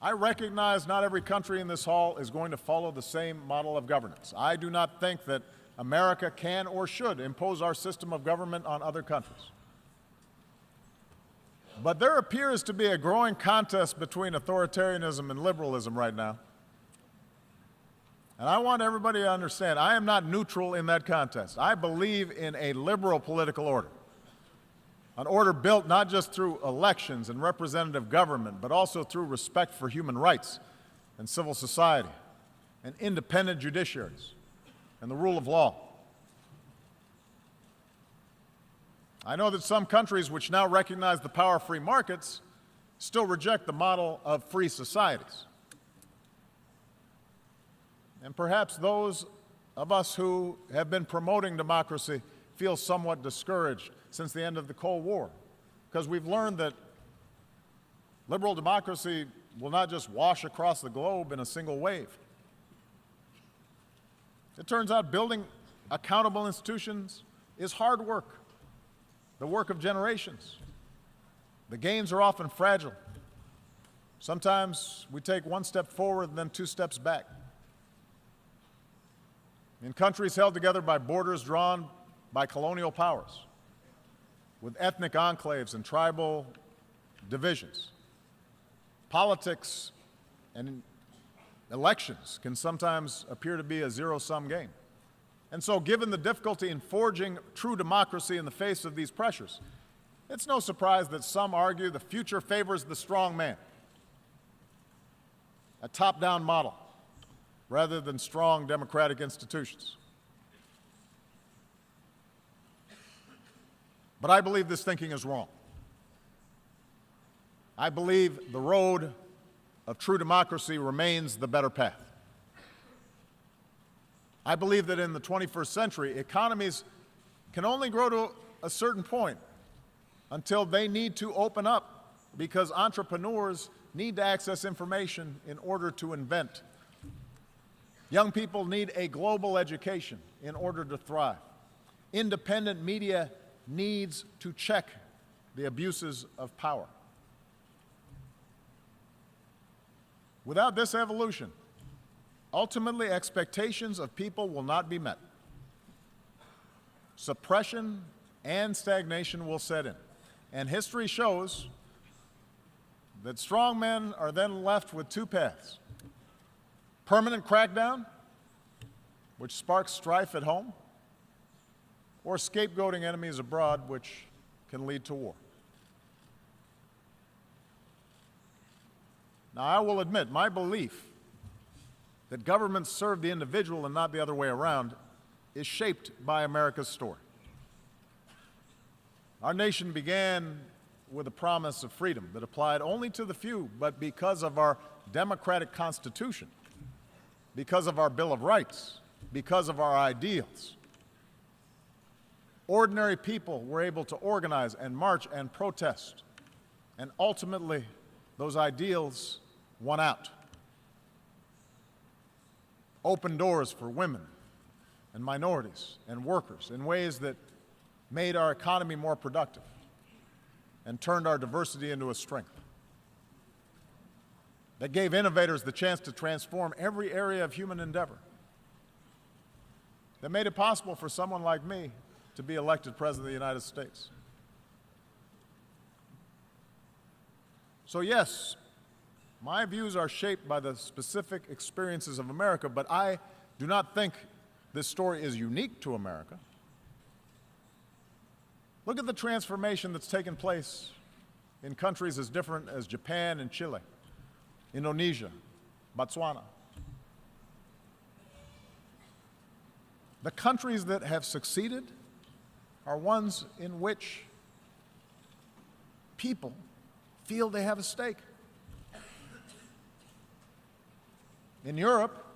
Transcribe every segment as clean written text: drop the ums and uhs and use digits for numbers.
I recognize not every country in this hall is going to follow the same model of governance. I do not think that America can or should impose our system of government on other countries. But there appears to be a growing contest between authoritarianism and liberalism right now. And I want everybody to understand, I am not neutral in that contest. I believe in a liberal political order, an order built not just through elections and representative government, but also through respect for human rights and civil society and independent judiciaries and the rule of law. I know that some countries which now recognize the power of free markets still reject the model of free societies. And perhaps those of us who have been promoting democracy feel somewhat discouraged since the end of the Cold War, because we've learned that liberal democracy will not just wash across the globe in a single wave. It turns out building accountable institutions is hard work, the work of generations. The gains are often fragile. Sometimes we take one step forward and then two steps back. In countries held together by borders drawn by colonial powers, with ethnic enclaves and tribal divisions, politics and elections can sometimes appear to be a zero-sum game. And so, given the difficulty in forging true democracy in the face of these pressures, it's no surprise that some argue the future favors the strong man, a top-down model, rather than strong democratic institutions. But I believe this thinking is wrong. I believe the road of true democracy remains the better path. I believe that in the 21st century, economies can only grow to a certain point until they need to open up, because entrepreneurs need to access information in order to invent. Young people need a global education in order to thrive. Independent media needs to check the abuses of power. Without this evolution, ultimately expectations of people will not be met. Suppression and stagnation will set in. And history shows that strong men are then left with two paths: permanent crackdown, which sparks strife at home, or scapegoating enemies abroad, which can lead to war. Now, I will admit, my belief that governments serve the individual and not the other way around is shaped by America's story. Our nation began with a promise of freedom that applied only to the few, but because of our democratic Constitution, because of our Bill of Rights, because of our ideals, ordinary people were able to organize and march and protest, and ultimately those ideals won out. Opened doors for women and minorities and workers in ways that made our economy more productive and turned our diversity into a strength. That gave innovators the chance to transform every area of human endeavor. That made it possible for someone like me to be elected President of the United States. So yes, my views are shaped by the specific experiences of America, but I do not think this story is unique to America. Look at the transformation that's taken place in countries as different as Japan and Chile, Indonesia, Botswana. The countries that have succeeded are ones in which people feel they have a stake. In Europe,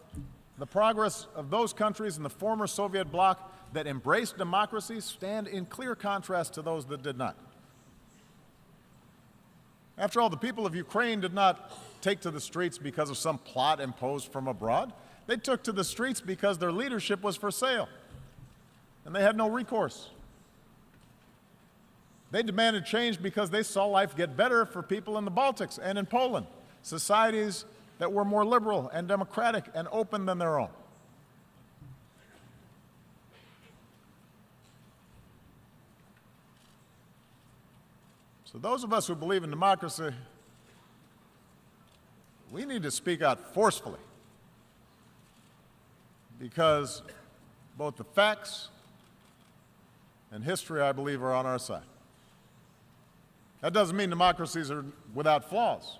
the progress of those countries in the former Soviet bloc that embraced democracy stand in clear contrast to those that did not. After all, the people of Ukraine did not take to the streets because of some plot imposed from abroad. They took to the streets because their leadership was for sale, and they had no recourse. They demanded change because they saw life get better for people in the Baltics and in Poland. societies that were more liberal and democratic and open than their own. So those of us who believe in democracy, we need to speak out forcefully, because both the facts and history, I believe, are on our side. That doesn't mean democracies are without flaws.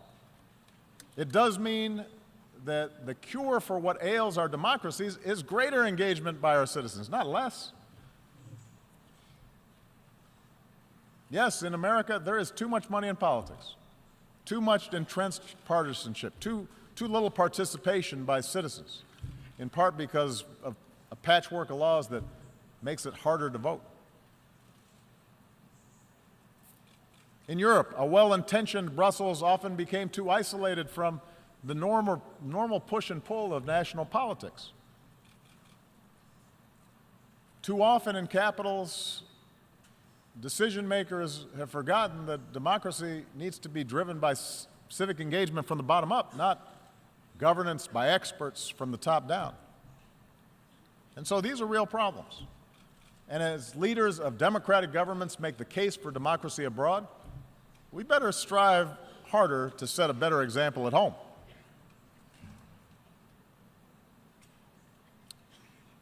It does mean that the cure for what ails our democracies is greater engagement by our citizens, not less. Yes, in America, there is too much money in politics, too much entrenched partisanship, too little participation by citizens, in part because of a patchwork of laws that makes it harder to vote. In Europe, a well-intentioned Brussels often became too isolated from the normal push and pull of national politics. Too often in capitals, decision makers have forgotten that democracy needs to be driven by civic engagement from the bottom up, not governance by experts from the top down. And so these are real problems. And as leaders of democratic governments make the case for democracy abroad, we better strive harder to set a better example at home.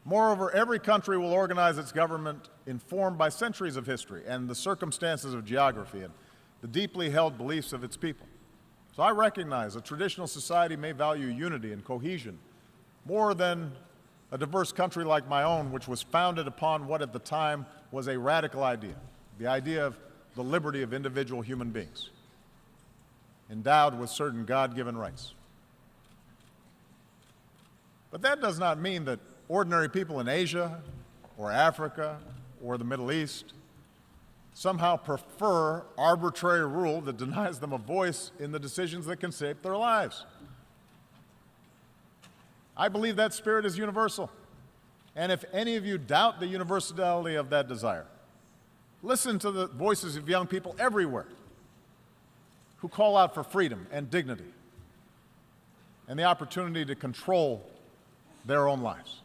Moreover, every country will organize its government informed by centuries of history and the circumstances of geography and the deeply held beliefs of its people. So I recognize a traditional society may value unity and cohesion more than a diverse country like my own, which was founded upon what at the time was a radical idea, the idea of the liberty of individual human beings, endowed with certain God-given rights. But that does not mean that ordinary people in Asia or Africa or the Middle East somehow prefer arbitrary rule that denies them a voice in the decisions that can shape their lives. I believe that spirit is universal. And if any of you doubt the universality of that desire, listen to the voices of young people everywhere who call out for freedom and dignity and the opportunity to control their own lives.